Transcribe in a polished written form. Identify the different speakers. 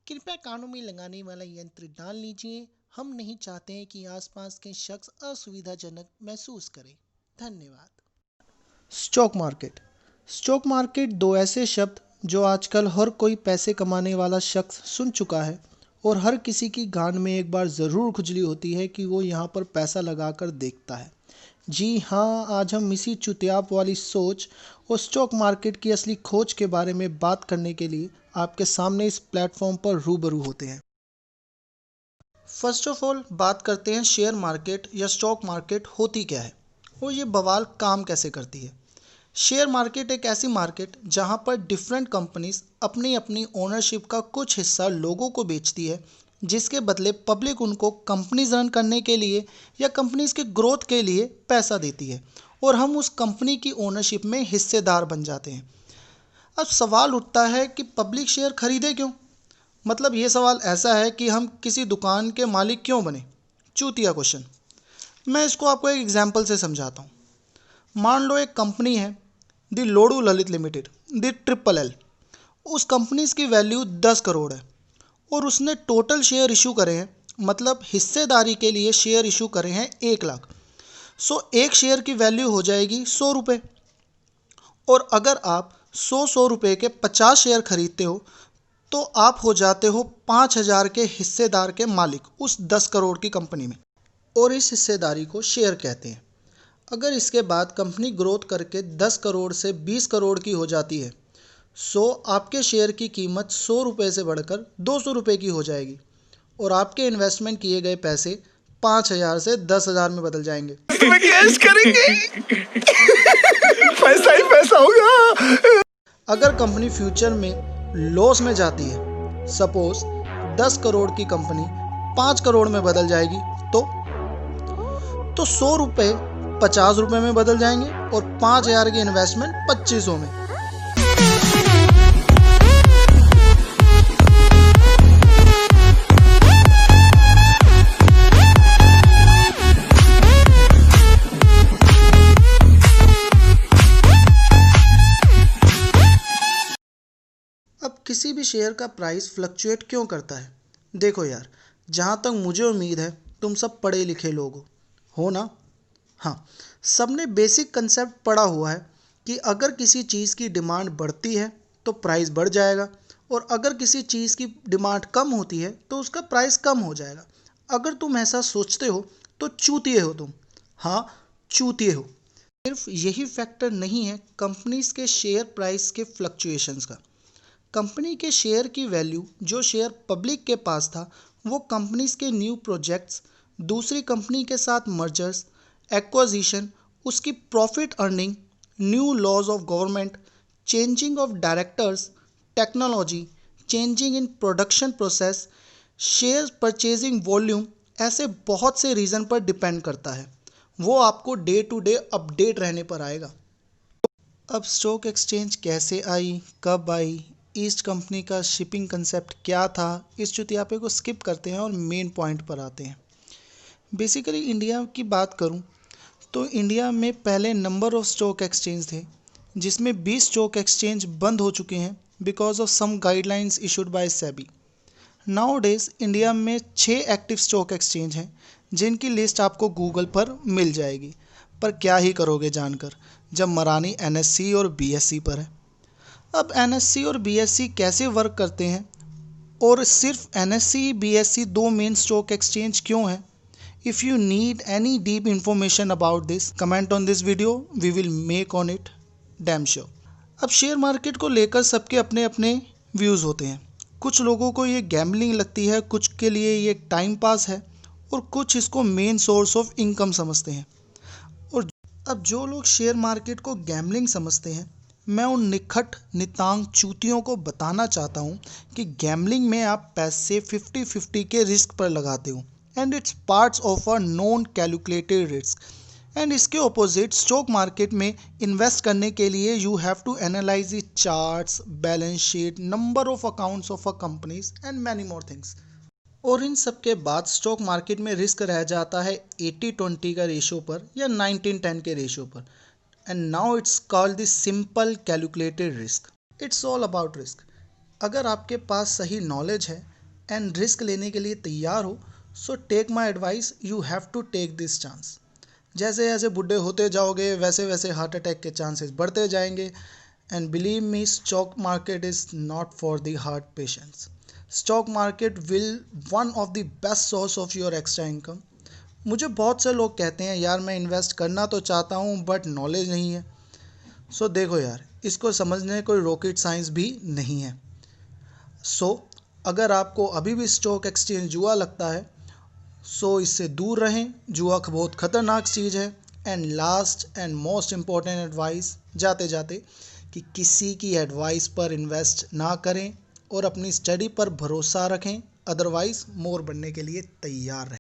Speaker 1: कृपया कानों में लगाने वाला यंत्र डाल लीजिए। हम नहीं चाहते हैं कि आसपास के शख्स असुविधाजनक महसूस करें। धन्यवाद। Stock market. स्टॉक मार्केट दो ऐसे शब्द जो आजकल हर कोई पैसे कमाने वाला शख्स सुन चुका है और हर किसी की गांड में एक बार ज़रूर खुजली होती है कि वो यहाँ पर पैसा लगाकर देखता है। जी हाँ, आज हम इसी चुतियाप वाली सोच और स्टॉक मार्केट की असली खोज के बारे में बात करने के लिए आपके सामने इस प्लेटफॉर्म पर रूबरू होते हैं। फर्स्ट ऑफ ऑल बात करते हैं शेयर मार्केट या स्टॉक मार्केट होती क्या है और ये बवाल काम कैसे करती है। शेयर मार्केट एक ऐसी मार्केट जहां पर डिफरेंट कंपनीज अपनी अपनी ओनरशिप का कुछ हिस्सा लोगों को बेचती है, जिसके बदले पब्लिक उनको कंपनीज रन करने के लिए या कंपनीज के ग्रोथ के लिए पैसा देती है और हम उस कंपनी की ओनरशिप में हिस्सेदार बन जाते हैं। अब सवाल उठता है कि पब्लिक शेयर खरीदे क्यों। मतलब ये सवाल ऐसा है कि हम किसी दुकान के मालिक क्यों बने। चूतिया क्वेश्चन। मैं इसको आपको एक एग्जांपल से समझाता हूँ। मान लो एक कंपनी है the Lodu Lalit limited, the triple L. उस कंपनी की वैल्यू 10 करोड़ है और उसने टोटल शेयर इशू करे हैं, मतलब हिस्सेदारी के लिए शेयर इशू करे हैं 1 लाख। एक शेयर की वैल्यू हो जाएगी 100 रुपये। और अगर आप 100 रुपये के 50 शेयर खरीदते हो तो आप हो जाते हो 5,000 के हिस्सेदार के मालिक उस 10 करोड़ की कंपनी में, और इस हिस्सेदारी को शेयर कहते हैं। अगर इसके बाद कंपनी ग्रोथ करके 10 करोड़ से 20 करोड़ की हो जाती है, आपके शेयर की कीमत 100 रुपये से बढ़कर 200 रुपये की हो जाएगी और आपके इन्वेस्टमेंट किए गए पैसे 5,000 से 10,000 में बदल जाएंगे।
Speaker 2: पैसा ही पैसा होगा।
Speaker 1: अगर कंपनी फ्यूचर में लॉस में जाती है, सपोज 10 करोड़ की कंपनी 5 करोड़ में बदल जाएगी, तो 100 रुपये 50 रुपये में बदल जाएंगे और 5,000 की इन्वेस्टमेंट 2500 में। अब किसी भी शेयर का प्राइस फ्लक्चुएट क्यों करता है? देखो यार, जहाँ तक मुझे उम्मीद है तुम सब पढ़े लिखे लोग हो ना। हाँ, सबने बेसिक कंसेप्ट पढ़ा हुआ है कि अगर किसी चीज़ की डिमांड बढ़ती है तो प्राइस बढ़ जाएगा और अगर किसी चीज़ की डिमांड कम होती है तो उसका प्राइस कम हो जाएगा। अगर तुम ऐसा सोचते हो तो चूतिए हो तुम। हाँ, चूतिए हो। सिर्फ यही फैक्टर नहीं है कंपनीज के शेयर प्राइस के फ्लक्चुएशंस का। कंपनी के शेयर की वैल्यू जो शेयर पब्लिक के पास था, वो कंपनीज के न्यू प्रोजेक्ट्स, दूसरी कंपनी के साथ मर्जर्स, एक्विजिशन, उसकी profit earning, new laws of government, changing of directors, technology, changing in production process, share purchasing volume, ऐसे बहुत से रीज़न पर डिपेंड करता है। वो आपको डे टू डे अपडेट रहने पर आएगा। अब स्टॉक एक्सचेंज कैसे आई, कब आई, ईस्ट कंपनी का शिपिंग कंसेप्ट क्या था, इस चुतियापे को स्किप करते हैं और मेन पॉइंट पर आते हैं। बेसिकली इंडिया की बात करूं तो इंडिया में पहले नंबर ऑफ स्टॉक एक्सचेंज थे, जिसमें 20 स्टॉक एक्सचेंज बंद हो चुके हैं because of some guidelines issued by SEBI. Now days India में 6 एक्टिव स्टॉक एक्सचेंज हैं, जिनकी लिस्ट आपको गूगल पर मिल जाएगी। पर क्या ही करोगे जानकर, जब मरानी एनएससी और बीएससी पर है। अब एनएससी और बीएससी कैसे वर्क करते हैं और सिर्फ NSC BSc 2 main stock exchange क्यों हैं? If you need any deep information about this, comment on this video, we will make on it damn sure. अब शेयर मार्केट को लेकर सबके अपने अपने व्यूज़ होते हैं। कुछ लोगों को ये गैम्बलिंग लगती है, कुछ के लिए ये टाइम पास है और कुछ इसको मेन सोर्स ऑफ इनकम समझते हैं। और अब जो लोग शेयर मार्केट को गैम्बलिंग समझते हैं, मैं उन निखट नितांग चूतियों को बताना चाहता हूँ कि गैम्बलिंग में आप पैसे 50-50 के रिस्क पर लगाते हो and it's parts of a known calculated risk। And इसके ऑपोजिट स्टॉक मार्केट में इन्वेस्ट करने के लिए you have to analyse the charts, balance sheet, number of accounts of a companies and many more things. और इन सब के बाद स्टॉक मार्केट में रिस्क रह जाता है 80-20 का रेशो पर या 19-10 के रेशो पर। And now it's called the simple calculated risk. It's all about risk. अगर आपके पास सही नॉलेज है एंड रिस्क लेने के लिए तैयार हो, so take my advice, you have to take this chance. जैसे जैसे बुढ़े होते जाओगे वैसे वैसे हार्ट अटैक के चांसेस बढ़ते जाएंगे। And believe me, stock market is not for the heart patients. Stock market will one of the best source of your extra income. मुझे बहुत से लोग कहते हैं यार मैं इन्वेस्ट करना तो चाहता हूँ बट नॉलेज नहीं है। सो देखो यार, इसको समझने कोई रॉकेट साइंस भी नहीं है। सो अगर आपको अभी भी स्टॉक एक्सचेंज जुआ लगता है, सो इससे दूर रहें। जुआ बहुत ख़तरनाक चीज़ है। And last and most important advice जाते जाते, कि किसी की एडवाइस पर इन्वेस्ट ना करें और अपनी स्टडी पर भरोसा रखें, अदरवाइज़ मोर बनने के लिए तैयार रहें।